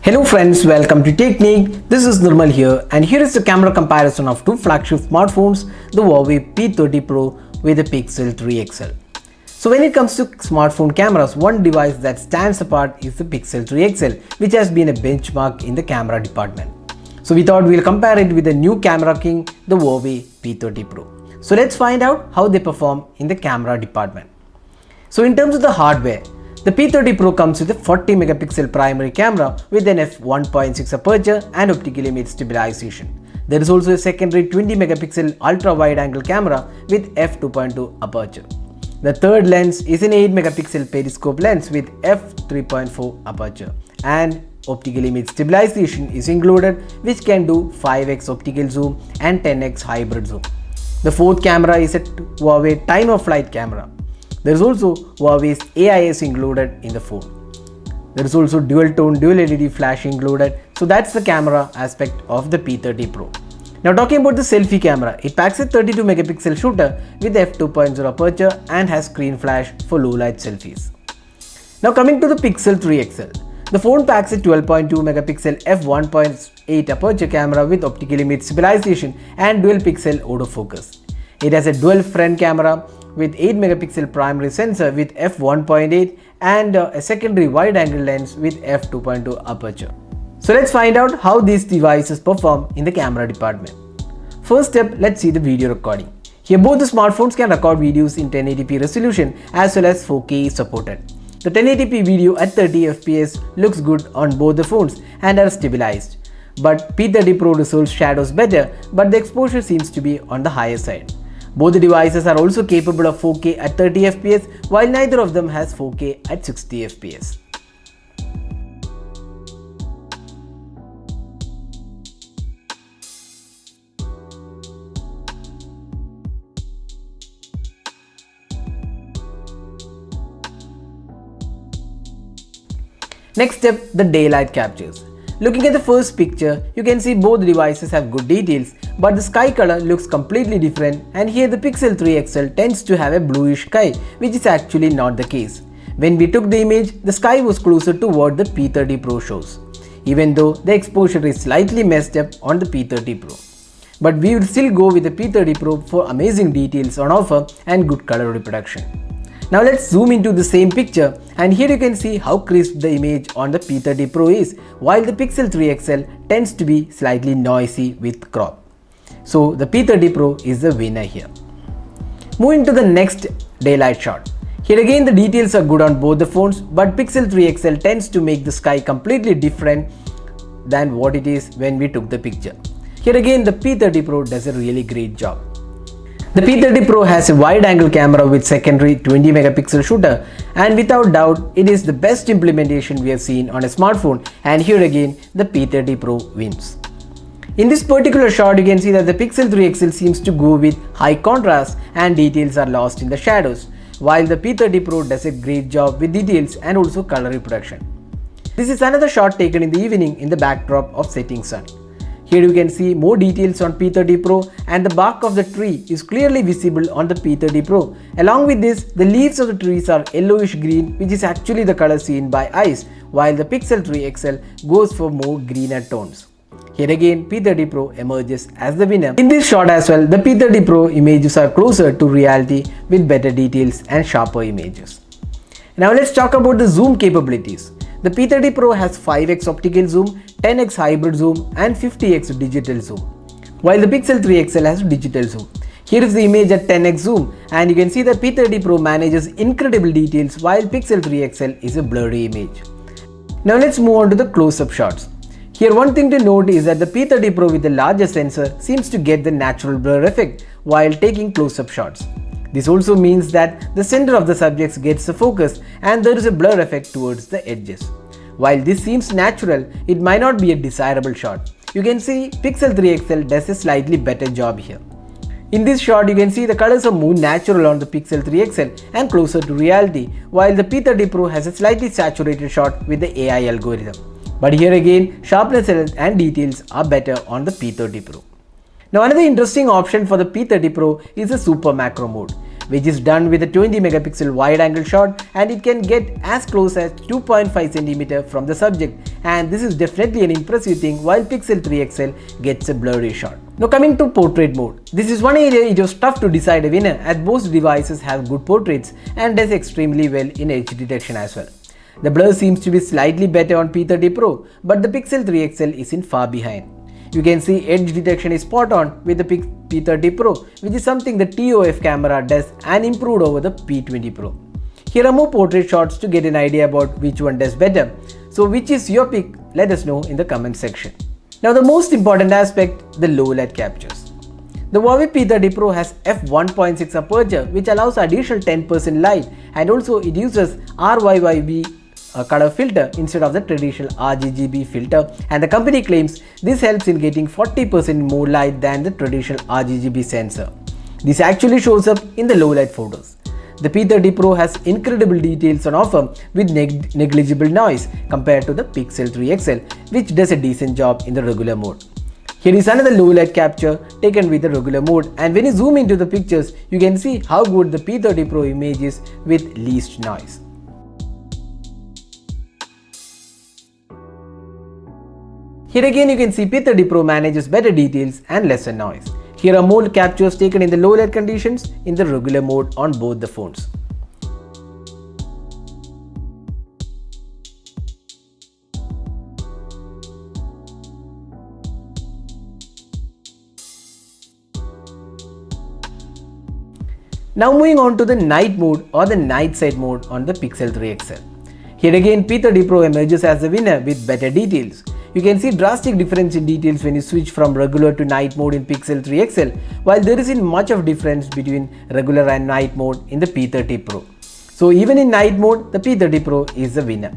Hello friends, welcome to Technique. This is Nirmal here, and here is the camera comparison of two flagship smartphones, the Huawei P30 Pro with the Pixel 3 XL. So when it comes to smartphone cameras, one device that stands apart is the Pixel 3 XL, which has been a benchmark in the camera department. So we thought we'll compare it with the new camera king, the Huawei P30 Pro. So let's find out how they perform in the camera department. So in terms of the hardware, the P30 Pro comes with a 40 megapixel primary camera with an f1.6 aperture and optical image stabilization. There is also a secondary 20 megapixel ultra wide angle camera with f2.2 aperture. The third lens is an 8 megapixel periscope lens with f3.4 aperture, and optical image stabilization is included, which can do 5x optical zoom and 10x hybrid zoom. The fourth camera is a Huawei time of flight camera. There is also Huawei's AIS included in the phone. There is also dual tone dual LED flash included. So that's the camera aspect of the P30 Pro. Now talking about the selfie camera, it packs a 32 megapixel shooter with f2.0 aperture and has screen flash for low light selfies. Now coming to the Pixel 3 XL. The phone packs a 12.2 megapixel f1.8 aperture camera with optical image stabilization and dual pixel autofocus. It has a dual front camera with 8 megapixel primary sensor with f1.8 and a secondary wide angle lens with f2.2 aperture. So let's find out how these devices perform in the camera department. First step, let's see the video recording. Here both the smartphones can record videos in 1080p resolution as well as 4K is supported. The 1080p video at 30 fps looks good on both the phones and are stabilized. But P30 Pro resolves shadows better, but the exposure seems to be on the higher side. Both the devices are also capable of 4K at 30 fps, while neither of them has 4K at 60 fps. Next step, the daylight captures. Looking at the first picture, you can see both devices have good details, but the sky color looks completely different, and here the Pixel 3 XL tends to have a bluish sky, which is actually not the case. When we took the image, the sky was closer to what the P30 Pro shows, even though the exposure is slightly messed up on the P30 Pro. But we will still go with the P30 Pro for amazing details on offer and good color reproduction. Now let's zoom into the same picture, and here you can see how crisp the image on the P30 Pro is, while the Pixel 3 XL tends to be slightly noisy with crop. So the P30 Pro is the winner here. Moving to the next daylight shot. Here again the details are good on both the phones, but Pixel 3 XL tends to make the sky completely different than what it is when we took the picture. Here again the P30 Pro does a really great job. The P30 Pro has a wide angle camera with secondary 20 megapixel shooter, and without doubt it is the best implementation we have seen on a smartphone, and here again the P30 Pro wins. In this particular shot you can see that the Pixel 3 XL seems to go with high contrast and details are lost in the shadows, while the P30 Pro does a great job with details and also color reproduction. This is another shot taken in the evening in the backdrop of setting sun. Here you can see more details on P30 Pro, and the bark of the tree is clearly visible on the P30 Pro. Along with this, the leaves of the trees are yellowish green, which is actually the color seen by eyes, while the Pixel 3 XL goes for more greener tones. Here again P30 Pro emerges as the winner. In this shot as well, the P30 Pro images are closer to reality with better details and sharper images. Now let's talk about the zoom capabilities. The P30 Pro has 5x optical zoom, 10x hybrid zoom and 50x digital zoom, while the Pixel 3 XL has digital zoom. Here is the image at 10x zoom, and you can see that P30 Pro manages incredible details while Pixel 3 XL is a blurry image. Now let's move on to the close-up shots. Here one thing to note is that the P30 Pro with the larger sensor seems to get the natural blur effect while taking close-up shots. This also means that the center of the subjects gets the focus and there is a blur effect towards the edges. While this seems natural, it might not be a desirable shot. You can see Pixel 3 XL does a slightly better job here. In this shot you can see the colors are more natural on the Pixel 3 XL and closer to reality, while the P30 Pro has a slightly saturated shot with the AI algorithm. But here again, sharpness and details are better on the P30 Pro. Now another interesting option for the P30 Pro is the Super Macro mode. which is done with a 20 megapixel wide angle shot, and it can get as close as 2.5 cm from the subject, and this is definitely an impressive thing, while Pixel 3 XL gets a blurry shot. Now coming to portrait mode, this is one area it was tough to decide a winner, as both devices have good portraits and does extremely well in edge detection as well. The blur seems to be slightly better on P30 Pro, but the Pixel 3 XL isn't far behind. You can see edge detection is spot on with the P30 Pro, which is something the TOF camera does and improved over the P20 Pro. Here are more portrait shots to get an idea about which one does better. So which is your pick? Let us know in the comment section. Now the most important aspect, the low light captures. The Huawei P30 Pro has f1.6 aperture, which allows additional 10% light, and also it uses RYYB color filter instead of the traditional RGB filter, and the company claims this helps in getting 40% more light than the traditional RGB sensor. This actually shows up in the low light photos. The P30 Pro has incredible details on offer with negligible noise compared to the Pixel 3 XL, which does a decent job in the regular mode. Here is another low light capture taken with the regular mode, and when you zoom into the pictures, you can see how good the P30 Pro image is with least noise. Here again you can see P30 Pro manages better details and lesser noise. Here are more captures taken in the low light conditions in the regular mode on both the phones. Now moving on to the night mode or the night side mode on the Pixel 3 XL. Here again P30 Pro emerges as the winner with better details. You can see drastic difference in details when you switch from regular to night mode in Pixel 3 XL, while there isn't much of difference between regular and night mode in the P30 Pro. So even in night mode, the P30 Pro is the winner.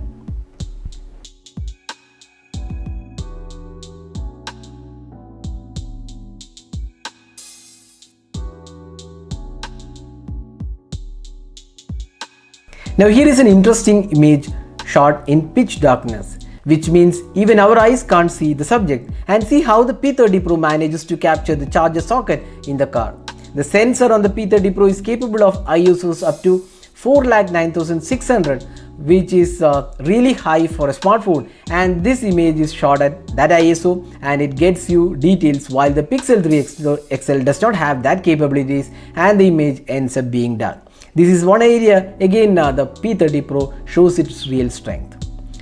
Now here is an interesting image shot in pitch darkness, which means even our eyes can't see the subject, and see how the P30 Pro manages to capture the charger socket in the car. The sensor on the P30 Pro is capable of ISOs up to 4,09,600, which is really high for a smartphone, and this image is shot at that ISO and it gets you details, while the Pixel 3 XL does not have that capabilities and the image ends up being dark. This is one area again the P30 Pro shows its real strength.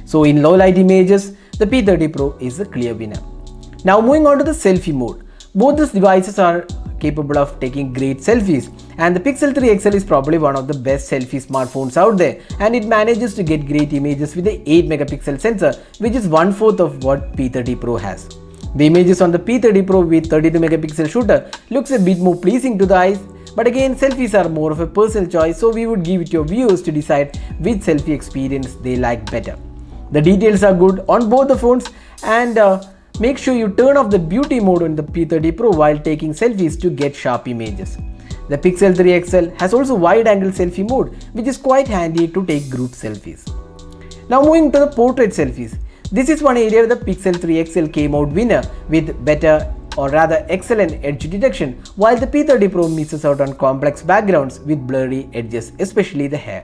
So in low light images, the P30 Pro is the clear winner. Now moving on to the selfie mode. Both these devices are capable of taking great selfies, and the Pixel 3 XL is probably one of the best selfie smartphones out there, and it manages to get great images with the 8 megapixel sensor, which is 1/4 of what P30 Pro has. The images on the P30 Pro with 32 megapixel shooter looks a bit more pleasing to the eyes, but again selfies are more of a personal choice, so we would give it to your viewers to decide which selfie experience they like better. The details are good on both the phones, and make sure you turn off the beauty mode on the P30 Pro while taking selfies to get sharp images. The Pixel 3 XL has also wide angle selfie mode, which is quite handy to take group selfies. Now moving to the portrait selfies. This is one area where the Pixel 3 XL came out winner with better or rather excellent edge detection, while the P30 Pro misses out on complex backgrounds with blurry edges, especially the hair.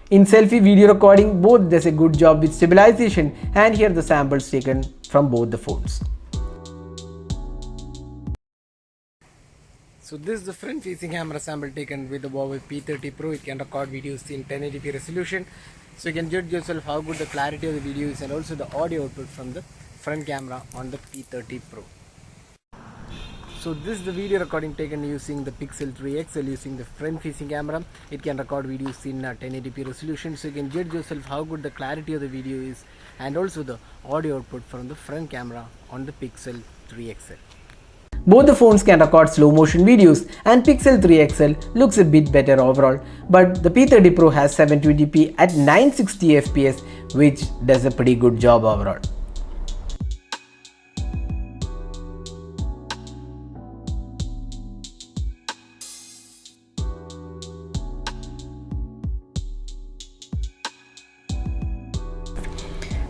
In selfie video recording, both does a good job with stabilization, and here are the samples taken from both the phones. So this is the front facing camera sample taken with the Huawei P30 Pro. It can record videos in 1080p resolution, so you can judge yourself how good the clarity of the video is, and also the audio output from the front camera on the P30 Pro. So this is the video recording taken using the Pixel 3 XL using the front facing camera. It can record videos in 1080p resolution, so you can judge yourself how good the clarity of the video is, and also the audio output from the front camera on the Pixel 3 XL. Both the phones can record slow motion videos, and Pixel 3 XL looks a bit better overall, but the P30 Pro has 720p at 960 fps, which does a pretty good job overall.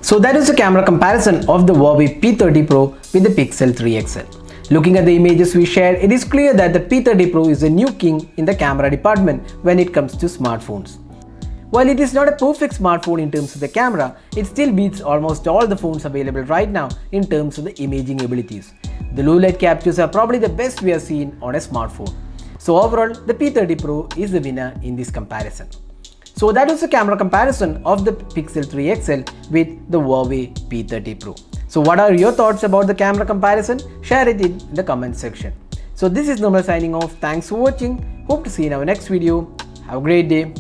So that is the camera comparison of the Huawei P30 Pro with the Pixel 3 XL. Looking at the images we shared, it is clear that the P30 Pro is the new king in the camera department when it comes to smartphones. While it is not a perfect smartphone in terms of the camera, it still beats almost all the phones available right now in terms of the imaging abilities. The low light captures are probably the best we have seen on a smartphone. So overall, the P30 Pro is the winner in this comparison. So that was the camera comparison of the Pixel 3 XL with the Huawei P30 Pro. So what are your thoughts about the camera comparison? Share it in the comment section. So this is Normal signing off. Thanks for watching. Hope to see you in our next video. Have a great day.